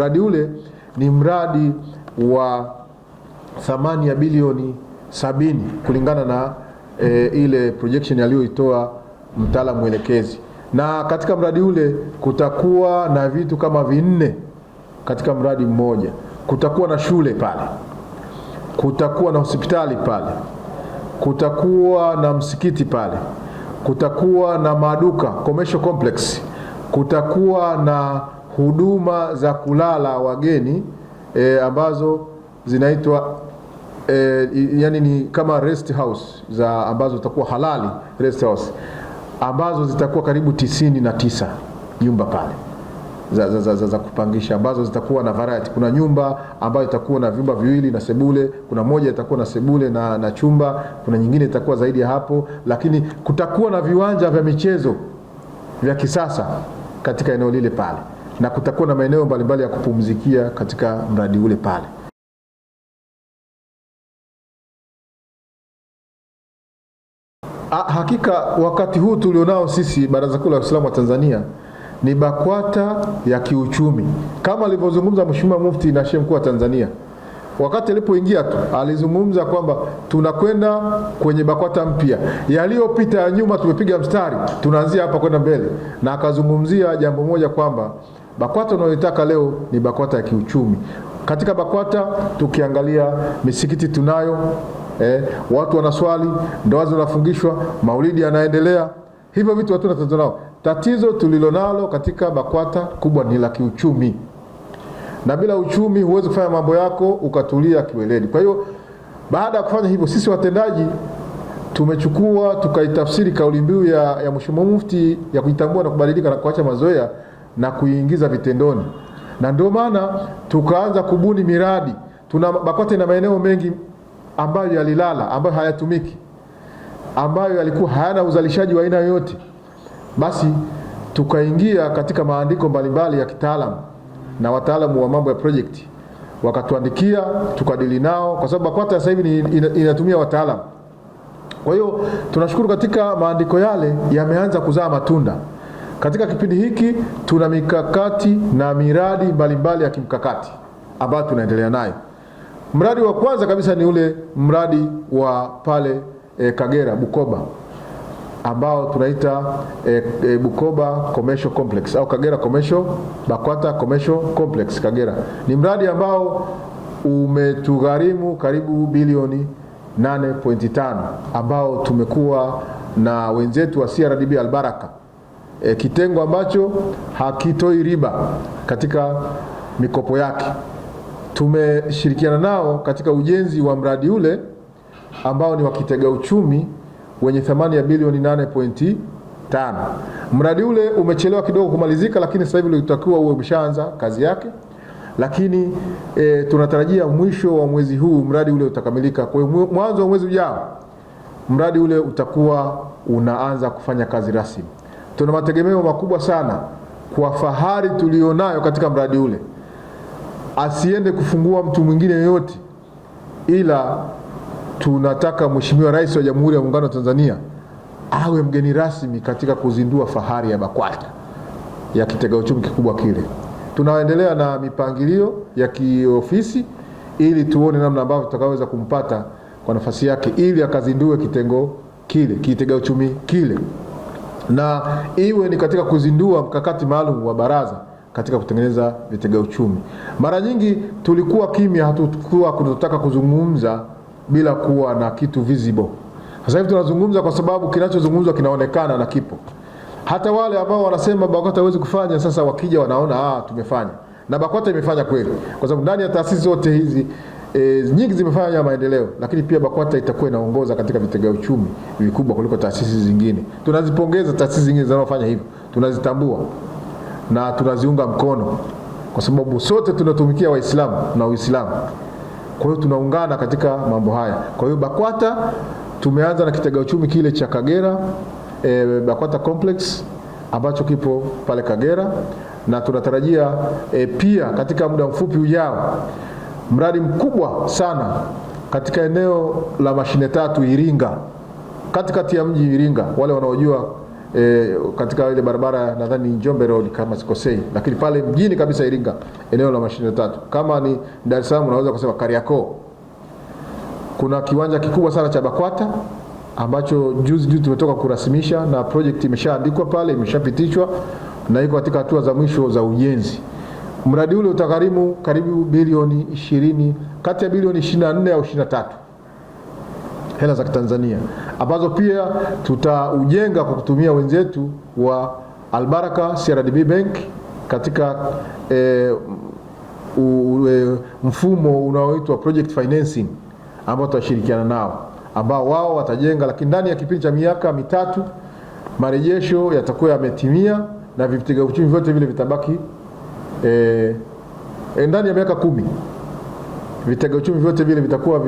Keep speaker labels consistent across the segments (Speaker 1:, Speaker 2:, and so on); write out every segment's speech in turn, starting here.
Speaker 1: Mradi ule ni mradi wa thamani ya bilioni 70 kulingana na ile projection aliyoitoa mtaalamu mwelekezi. Na katika mradi ule kutakuwa na vitu kama 4 katika mradi mmoja. Kutakuwa na shule pale, kutakuwa na hospitali pale, kutakuwa na msikiti pale, kutakuwa na maduka commercial complex, kutakuwa na huduma za kulala wageni ambazo zinaitwa yani ni kama rest house za ambazo zitakuwa halali rest house, ambazo zitakuwa karibu 99 nyumba pale za kupangisha, ambazo zitakuwa na variety. Kuna nyumba ambayo itakuwa na vyumba 2 na sebule, kuna moja itakuwa na sebule na chumba, kuna nyingine itakuwa zaidi ya hapo, lakini kutakuwa na viwanja vya michezo vya kisasa katika eneo lile pale, na kutakuwa na maeneo mbalimbali ya kupumzikia katika mradi ule pale. Hakika wakati huu tulionao sisi Baraza Kuu la Waislamu wa Tanzania ni BAKWATA ya kiuchumi, kama alivyozungumza Mheshimiwa Mufti na Sheikh Mkuu wa Tanzania. Wakati alipoingia tu alizungumza kwamba tunakwenda kwenye BAKWATA mpya, yaliyopita ya nyuma tumepiga mstari, tunaanzia hapa kwenda mbele. Na akazungumzia jambo moja kwamba BAKWATA tunayotaka leo ni BAKWATA ya kiuchumi. Katika BAKWATA tukiangalia misikiti tunayo, watu wanaswali, ndoa zinafungishwa, maulidi yanaendelea. Hivyo vitu watu tatizo nao. Tatizo tulilonalo katika BAKWATA kubwa ni la kiuchumi. Na bila uchumi huwezi kufanya mambo yako ukatulia kiweledi. Kwa hiyo baada ya kufanya hivyo, sisi watendaji tumechukua tukaitafsiri kauli mbiu ya Mheshimiwa Mufti ya kuitambua na kubadilika na kuacha mazoea na kuiingiza vitendoni. Na ndio maana tukaanza kubuni miradi. BAKWATA ina maeneo mengi ambayo yalilala, ambayo hayatumiki, ambayo yalikuwa hayana uzalishaji wa aina yoyote. Basi tukaingia katika maandiko mbalimbali ya kitaalamu na wataalamu wa mambo ya project wakatuandikia, tukadili nao, kwa sababu BAKWATA sasa hivi inatumia wataalamu. Kwa hiyo tunashukuru katika maandiko yale yameanza kuzaa matunda. Katika kipindi hiki tuna mikakati na miradi mbalimbali ya kimkakati ambayo tunaendelea nayo. Mradi wa kwanza kabisa ni ule mradi wa pale Kagera Bukoba, ambao tunaita Bukoba Commercial Complex au Kagera Commercial, BAKWATA Commercial Complex Kagera. Ni mradi ambao umetugharimu karibu bilioni 8.5, ambao tumekuwa na wenzetu wa CRDB Albaraka, kitengo ambacho hakitoi riba katika mikopo yake. Tumeshirikiana nao katika ujenzi wa mradi ule ambao ni wa kitega uchumi wenye thamani ya bilioni 8.5. Mradi ule umechelewa kidogo kumalizika, lakini sasa hivi utakuwa umeshaanza kazi yake. Lakini tunatarajia mwisho wa mwezi huu mradi ule utakamilika. Kwa hiyo mwanzo wa mwezi ujao mradi ule utakuwa unaanza kufanya kazi rasmi. Tuna mategemeo makubwa sana kwa fahari tulionayo katika mradi ule. Asiende kufungua mtu mwingine yoyote, ila tunataka Mheshimiwa Rais wa Jamhuri ya Muungano wa Tanzania awe mgeni rasmi katika kuzindua fahari ya BAKWATA ya kitega uchumi kikubwa kile. Tunaendelea na mipangilio ya kiofisi ili tuone namna ambavyo tutakaweza kumpata kwa nafasi yake ili akazindue kitengo kile, kitega uchumi kile. Na iwe ni katika kuzindua mkakati maalum wa baraza katika kutengeneza vitega uchumi. Mara nyingi tulikuwa kimya, hatukuwa tunataka kuzungumza bila kuwa na kitu visible. Sasa hivi tunazungumza kwa sababu kinachozungumzwa kinaonekana na kipo. Hata wale ambao wanasema BAKWATA hawezi kufanya, sasa wakija wanaona tumefanya. Na BAKWATA imefanya kweli. Kwa sababu ndani ya taasisi zote hizi nyingi zimefanya maendeleo, lakini pia BAKWATA itakuwa inaongoza katika vitega uchumi vikubwa kuliko taasisi zingine. Tunazipongeza taasisi zingine zinazofanya hivyo. Tunazitambua na tunaziunga mkono kwa sababu sote tunatumikia Waislamu na Uislamu. Kwa hiyo tunaungana katika mambo haya. Kwa hiyo BAKWATA tumeanza na kitega uchumi kile cha Kagera, BAKWATA Complex ambacho kipo pale Kagera, na tunatarajia pia katika muda mfupi ujao mradi mkubwa sana katika eneo la Mashine Tatu Iringa, katikati ya mji Iringa. Wale wanaojua katika ile barabara nadhani Njombe Road kama sikosei, lakini pale mjini kabisa Iringa, eneo la mashine tatu. Kama ni Dar es Salaam unaweza kusema Kariakoo. Kuna kiwanja kikubwa sana cha BAKWATA ambacho juzi tumetoka kurasimisha, na project imeshaandikwa pale, imeshapitishwa na iko katika hatua za mwisho za ujenzi. Mradi ule utagharimu karibu bilioni 20, kati ya bilioni 24 au 23 hela za Tanzania, ambazo pia tutaujenga kwa kutumia wenzetu wa Albaraka CRDB Bank katika mfumo unaoitwa project financing, ambao tutashirikiana nao, ambao wao watajenga, lakini ndani ya kipindi cha miaka mitatu marejesho yatakuwa yametimia na vitega uchumi vyote vile vitabaki ndani ya miaka 10 vitega uchumi vyote vile vitakuwa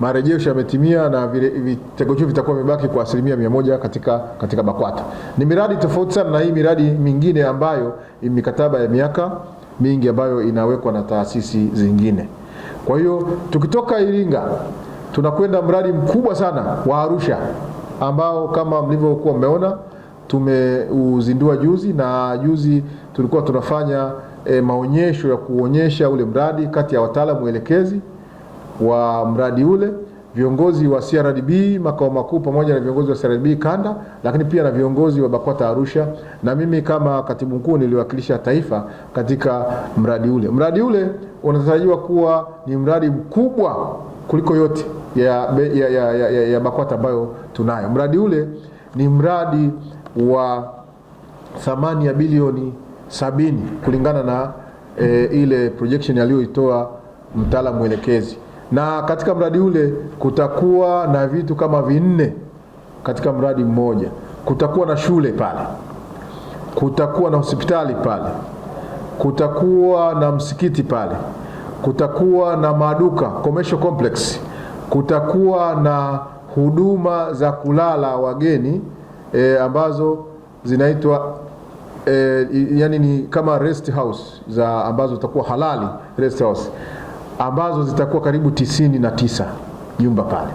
Speaker 1: marejesho yametimia na vitega uchumi vitakuwa vimebaki kwa 100% katika BAKWATA. Ni miradi tofauti sana na hii miradi mingine ambayo mikataba ya miaka mingi ambayo inawekwa na taasisi zingine. Kwa hiyo tukitoka Iringa tunakwenda mradi mkubwa sana wa Arusha, ambao kama mlivyokuwa mmeona tumeuzindua juzi, na juzi tulikuwa tunafanya maonyesho ya kuonyesha ule mradi kati ya wataalamu elekezi wa mradi ule, viongozi wa CRDB makao makuu pamoja na viongozi wa CRDB kanda, lakini pia na viongozi wa BAKWATA Arusha, na mimi kama katibu mkuu niliwakilisha taifa katika mradi ule. Mradi ule unatarajiwa kuwa ni mradi mkubwa kuliko yote ya BAKWATA ambayo tunayo. Mradi ule ni mradi wa thamani ya bilioni 70 kulingana na ile projection aliyoitoa mtaalamu elekezi. Na katika mradi ule kutakuwa na vitu kama 4 katika mradi mmoja. Kutakuwa na shule pale, kutakuwa na hospitali pale, kutakuwa na msikiti pale, kutakuwa na maduka commercial complex, kutakuwa na huduma za kulala wageni ambazo zinaitwa yani ni kama rest house za ambazo zitakuwa halali rest house, ambazo zitakuwa karibu 99 nyumba pale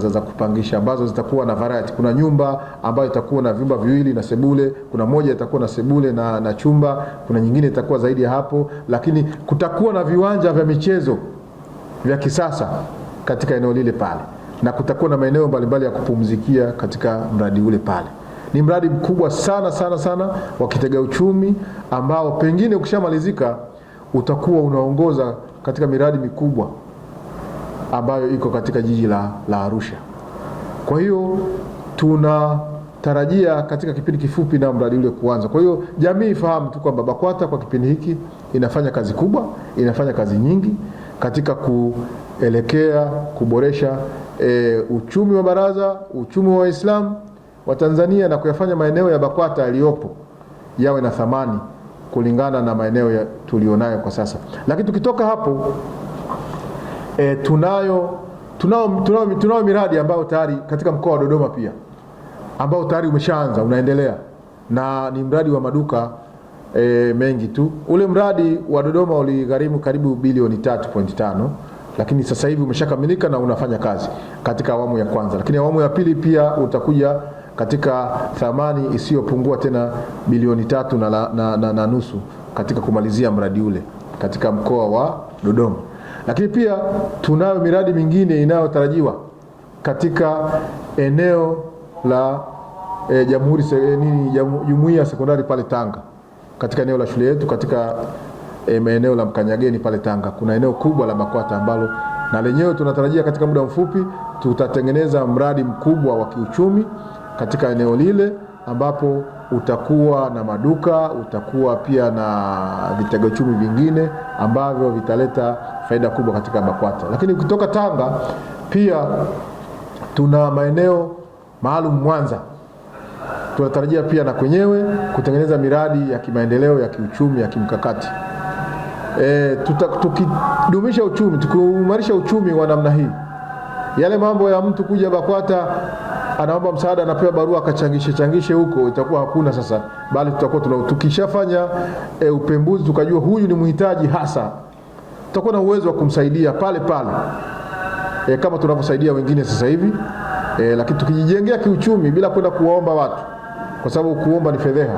Speaker 1: za kupangisha, ambazo zitakuwa na variety. Kuna nyumba ambayo itakuwa na vyumba viwili na sebule, kuna moja itakuwa na sebule na chumba, kuna nyingine itakuwa zaidi ya hapo, lakini kutakuwa na viwanja vya michezo vya kisasa katika eneo lile pale, na kutakuwa na maeneo mbalimbali ya kupumzikia katika mradi ule pale. Ni mradi mkubwa sana sana sana wa kitega uchumi ambao pengine ukishamalizika utakuwa unaongoza katika miradi mikubwa ambayo iko katika jiji la Arusha. Kwa hiyo tunatarajia katika kipindi kifupi na mradi ule kuanza. Kwa hiyo jamii ifahamu tu kwamba BAKWATA kwa kipindi hiki inafanya kazi kubwa, inafanya kazi nyingi katika kuelekea kuboresha uchumi wa baraza, uchumi wa Waislamu wa Tanzania, na kuyafanya maeneo ya BAKWATA yaliyopo yawe na thamani kulingana na maeneo tulionayo kwa sasa. Lakini tukitoka hapo tunao miradi ambayo tayari katika mkoa wa Dodoma pia ambao tayari umeshaanza, unaendelea, na ni mradi wa maduka mengi tu. Ule mradi wa Dodoma uligharimu karibu bilioni 3.5, lakini sasa hivi umeshakamilika na unafanya kazi katika awamu ya kwanza, lakini awamu ya pili pia utakuja katika thamani isiyopungua tena bilioni 3 na nusu katika kumalizia mradi ule katika mkoa wa Dodoma. Lakini pia tunayo miradi mingine inayotarajiwa katika eneo la Jumuiya Sekondari pale Tanga, katika eneo la shule yetu, katika eneo la Mkanyageni pale Tanga. Kuna eneo kubwa la BAKWATA ambalo na lenyewe tunatarajia katika muda mfupi tutatengeneza mradi mkubwa wa kiuchumi katika eneo lile, ambapo utakuwa na maduka, utakuwa pia na vitega uchumi vingine ambavyo vitaleta faida kubwa katika BAKWATA. Lakini kutoka Tanga pia tuna maeneo maalum Mwanza. Tunatarajia pia na kwenyewe kutengeneza miradi ya kimaendeleo ya kiuchumi ya kimkakati. Tukidumisha uchumi, tukiimarisha uchumi wa namna hii, yale mambo ya mtu kuja BAKWATA anaomba msaada, anapewa barua akachangishe huko, itakuwa hakuna sasa, bali tutakuwa tukishafanya upembuzi tukajua huyu ni mhitaji hasa, tutakuwa na uwezo wa kumsaidia pale pale kama tunavyosaidia wengine sasa hivi, Lakini tukijijengea kiuchumi bila kwenda kuwaomba watu, kwa sababu kuomba ni fedheha,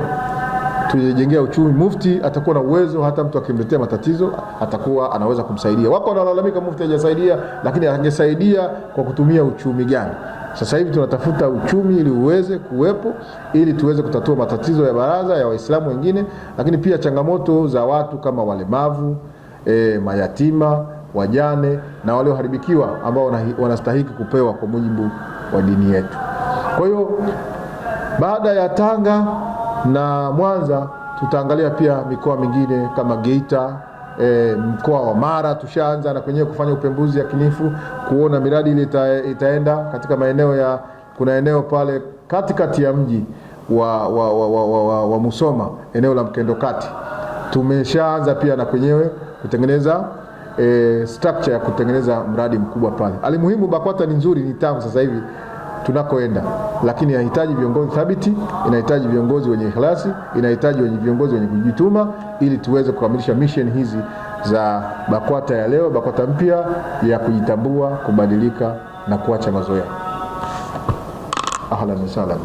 Speaker 1: tujijengea uchumi, mufti atakuwa na uwezo, hata mtu akimletea matatizo atakuwa anaweza kumsaidia. Wako wanalalamika mufti hajasaidia, lakini angesaidia kwa kutumia uchumi gani? Sasa hivi tunatafuta uchumi ili uweze kuwepo, ili tuweze kutatua matatizo ya baraza ya Waislamu wengine, lakini pia changamoto za watu kama walemavu, mayatima, wajane na walioharibikiwa ambao wanastahili kupewa kwa mujibu wa dini yetu. Kwa hiyo baada ya Tanga na Mwanza tutaangalia pia mikoa mingine kama Geita, mkoa wa Mara tushaanza na kwenyewe kufanya upembuzi yakinifu kuona miradi ile itaenda katika maeneo kuna eneo pale katikati ya mji wa Musoma, eneo la Mkendo Kati. Tumeshaanza pia na kwenyewe kutengeneza structure ya kutengeneza mradi mkubwa pale. Alimuhimu BAKWATA ni nzuri, ni tamu sasa hivi tunakoenda, lakini inahitaji viongozi thabiti, inahitaji viongozi wenye ikhlasi, inahitaji viongozi wenye kujituma ili tuweze kukamilisha mission hizi za BAKWATA ya leo, BAKWATA mpya ya kujitambua, kubadilika na kuacha mazoea. Ahlan wa sahlan.